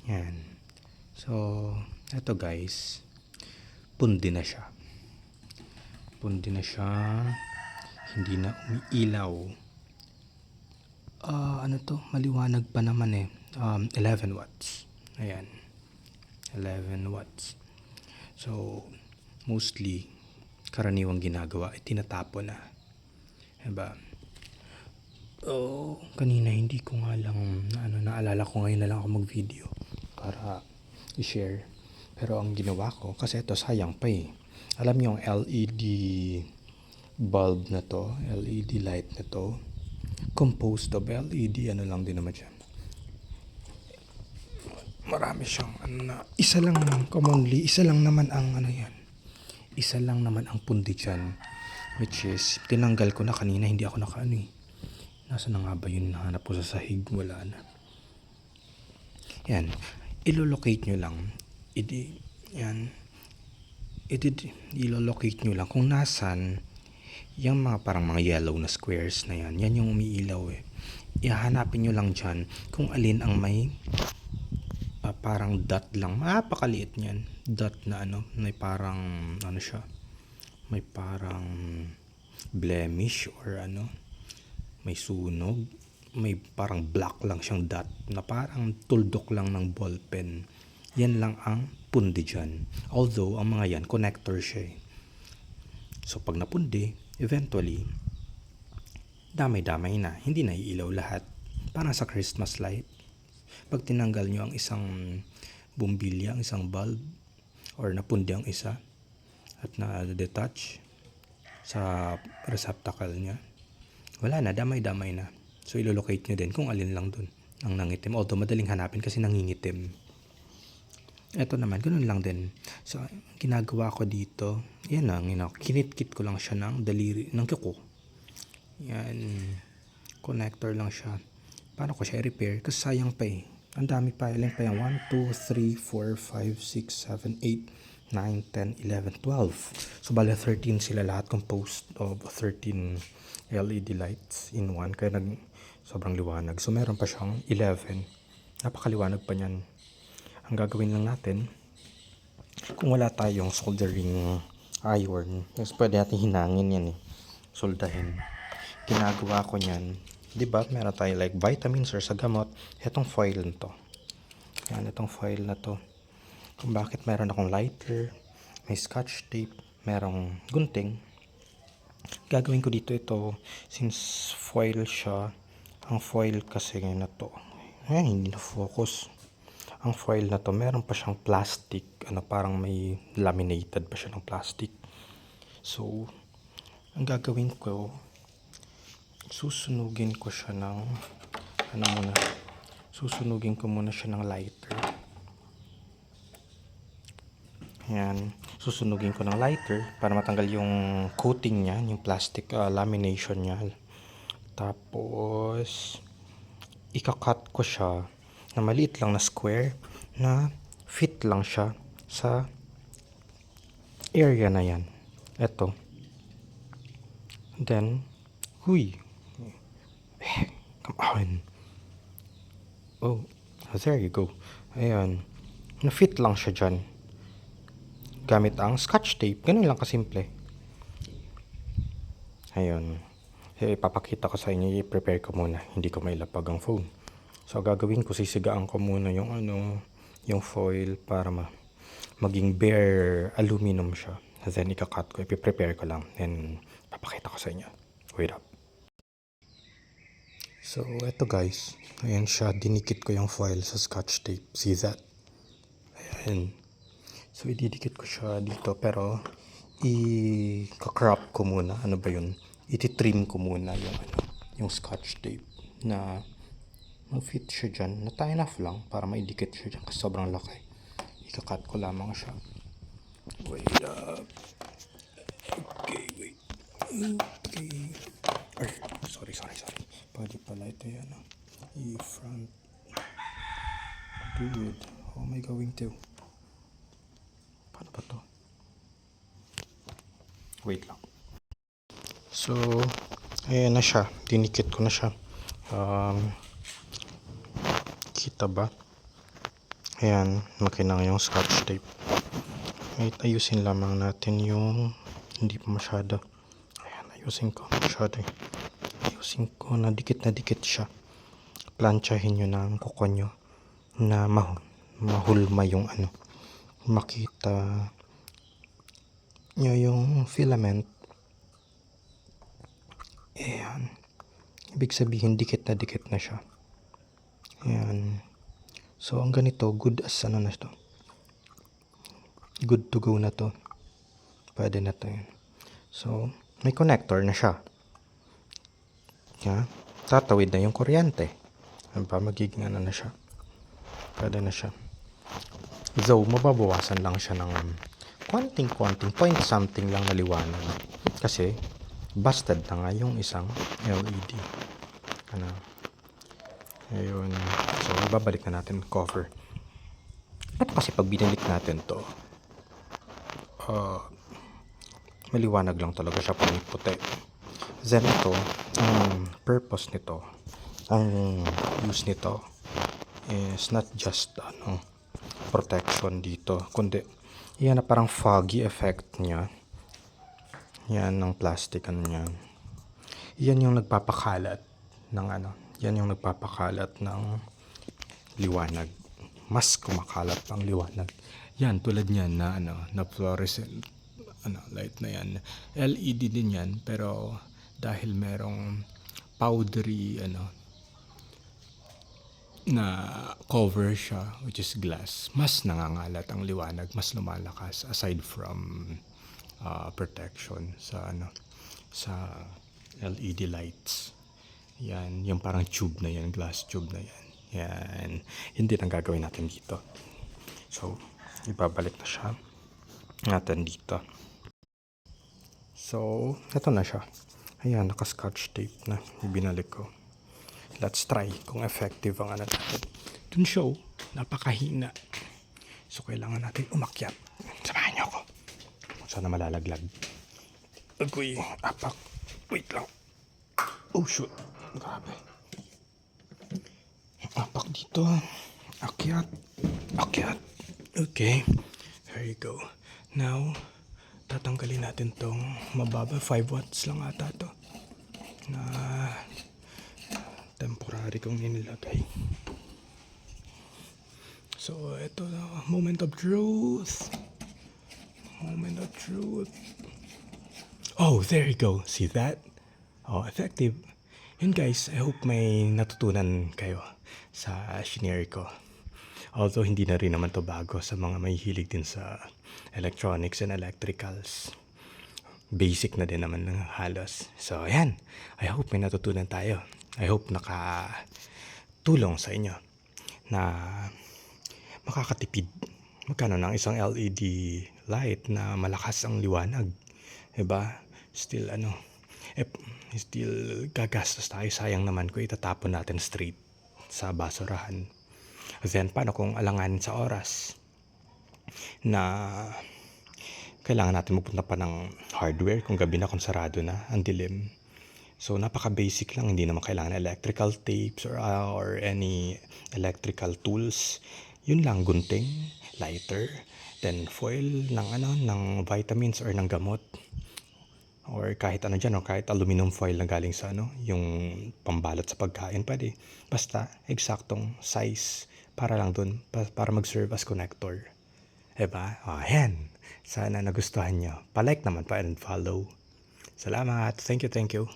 Yan. So, eto guys, pundi na siya. Pundi na siya. Hindi na umiilaw. Ano to? Maliwanag pa naman eh. 11 watts. Ayan. 11 watts. So, mostly, karaniwang ginagawa ay tinatapon na. Diba? Kanina hindi ko nga lang naalala ko ngayon na lang ako mag-video para i-share. Pero ang ginawa ko, kasi ito sayang pa eh. Alam niyo yung LED bulb na to, LED light na to, composed of LED, lang din naman siya. Marami siyang isa lang naman ang yan. Isa lang naman ang pundi dyan, which is tinanggal ko na kanina, hindi ako nasa na nga ba yun, nahanap ko sa sahig, wala na. Yan, ilolocate nyo lang. Ilolocate nyo lang kung nasan yung mga parang mga yellow na squares na yan. Yan yung umiilaw eh. Ihahanapin nyo lang dyan kung alin ang may parang dot lang. Mapakaliit niyan. Dot na may parang siya. May parang blemish or may sunog. May parang black lang siyang dot na parang tuldok lang ng ballpen. Yan lang ang pundi dyan. Although, ang mga yan, connector siya eh. So, pag napundi, eventually, damay-damay na. Hindi na iilaw lahat. Parang sa Christmas light. Pag tinanggal nyo ang isang bumbilya, ang isang bulb, or napundi ang isa, at na-detach sa receptacle niya, wala na, damay-damay na. So, ilolocate nyo din kung alin lang dun ang nangitim. Although, madaling hanapin kasi nangingitim. Ito naman, ganun lang din. So, ginagawa ko dito, yan lang, kinitkit ko lang siya ng daliri, ng kuko. Yan, connector lang siya. Paano ko siya i-repair? Kasi sayang pa eh. Ang dami pa, ilan pa yan? 1, 2, 3, 4, 5, 6, 7, 8, 9, 10, 11, 12. So, bale 13 sila lahat, composed of 13 LED lights in one. Kaya sobrang liwanag. So, meron pa siyang 11. Napakaliwanag pa niyan. Ang gagawin lang natin, kung wala tayong soldering iron, mas pwede natin hinangin yan eh. Soldahin. Ginagawa ko niyan, diba, meron tayo like vitamins or sa gamot, itong foil na to. Yan, itong foil na to. Kung bakit meron akong lighter, may scotch tape, merong gunting. Gagawin ko dito ito, since foil siya, ang foil kasi na to, hindi na focus. Ang foil na to, meron pa siyang plastic, parang may laminated pa siya ng plastic. So, ang gagawin ko, susunugin ko siya ng, susunugin ko muna siya ng lighter. Yan, susunugin ko ng lighter para matanggal yung coating niya, yung plastic lamination niya. Tapos, ikakat ko siya na maliit lang na square na fit lang siya sa area na yan. Eto. Then, come on. Oh, there you go. Ayan. Na-fit lang siya dyan. Gamit ang scotch tape. Ganun lang kasimple. Ayun. Ipapakita ko sa inyo. I-prepare ko muna. Hindi ko mailapag ang phone. So, gagawin ko, sisigaan ko muna yung yung foil para maging bare aluminum siya. Then, ikakat ko. Ipiprepare ko lang. Then, papakita ko sa inyo. Wait up. So, eto guys. Ayan siya. Dinikit ko yung foil sa scotch tape. See that? Ayan. So, ididikit ko siya dito. Pero, i-crop ko muna. Ano ba yun? Iti-trim ko muna yung scotch tape na mag-fit siya dyan. Na tie enough lang para maidikit siya dyan kasi sobrang laki. Ikakat ko lamang siya. Wait up. Okay, wait. Okay. Sorry. Pwede pala ito yan. I-front. Dude, how am I going to? Paano ba to? Wait lang. So, ayan na siya. Dinikit ko na siya. Kita ba? Ayan, makinang yung scotch tape. Wait, ayusin lamang natin yung hindi pa masyado. Ayan, ayusin ko masyado. Ayusin ko na dikit siya. Planchahin nyo ng kuko nyo na mahulma yung ano. Makita nyo yung filament. Ayan. Ibig sabihin, dikit na siya. Ayan. So, ang ganito, good as ano na to. Good to go na to. Pwede na to yun. So, may connector na siya. Yeah. Tatawid na yung kuryente. Ano pa, magiging ano na siya. Pwede na siya. Though, mababawasan lang siya ng konting, point something lang na liwanag. Kasi, busted na nga yung isang LED. Ano. Ayun. So, ibabalik na natin cover. At kasi pag binalik natin to, maliwanag lang talaga siya pang puti. Then ito, ang purpose nito, ang use nito is not just protection dito, kundi yan na parang foggy effect niya. Yan ng plastic niya. Yan yung nagpapakalat ng yan yung nagpapakalat ng liwanag. Mas kumakalat ang liwanag. Yan, tulad niyan na na fluorescent light na yan. LED din yan, pero dahil merong powdery na cover siya, which is glass, mas nangangalat ang liwanag, mas lumalakas aside from protection sa sa LED lights. Yan, yung parang tube na yan, glass tube na yan. Yan, hindi ang gagawin natin dito. So, ibabalik na siya natin dito. So, ito na siya. Ayan, naka-scotch tape na. Binalik ko. Let's try kung effective ang natin. Dun siya, napakahina. So, kailangan natin umakyat. Samahan niyo ako. Sana malalaglag. Agoy, apak. Wait lang. Oh, shoot. Grabe. Apak dito. Akyat. Okay. Here you go. Now, tatanggalin natin tong mababa. 5 watts lang ata to. Na temporary kong nilagay. So, ito na. Moment of truth. Oh, there you go. See that? Oh, effective. Yun guys, I hope may natutunan kayo sa shinare ko. Although hindi na rin naman to bago sa mga may hilig din sa electronics and electricals. Basic na din naman ng halos. So, ayan. I hope may natutunan tayo. I hope nakatulong sa inyo na makakatipid. Magkano ng isang LED light na malakas ang liwanag? Diba? Still still gagastos tayo. Sayang naman kung itatapon natin straight sa basurahan. Then, paano kung alanganin sa oras na kailangan natin magpunta pa ng hardware kung gabi na, kung sarado na, ang dilim. So, napaka-basic lang. Hindi naman kailangan electrical tapes or any electrical tools. Yun lang, gunting, lighter, then foil ng vitamins or ng gamot. Or kahit dyan, kahit aluminum foil na galing sa yung pambalot sa pagkain, pwede. Basta, eksaktong size para lang dun, para mag-serve as connector. Diba? Ayan. Sana nagustuhan nyo. Pa-like naman pa and follow. Salamat. Thank you.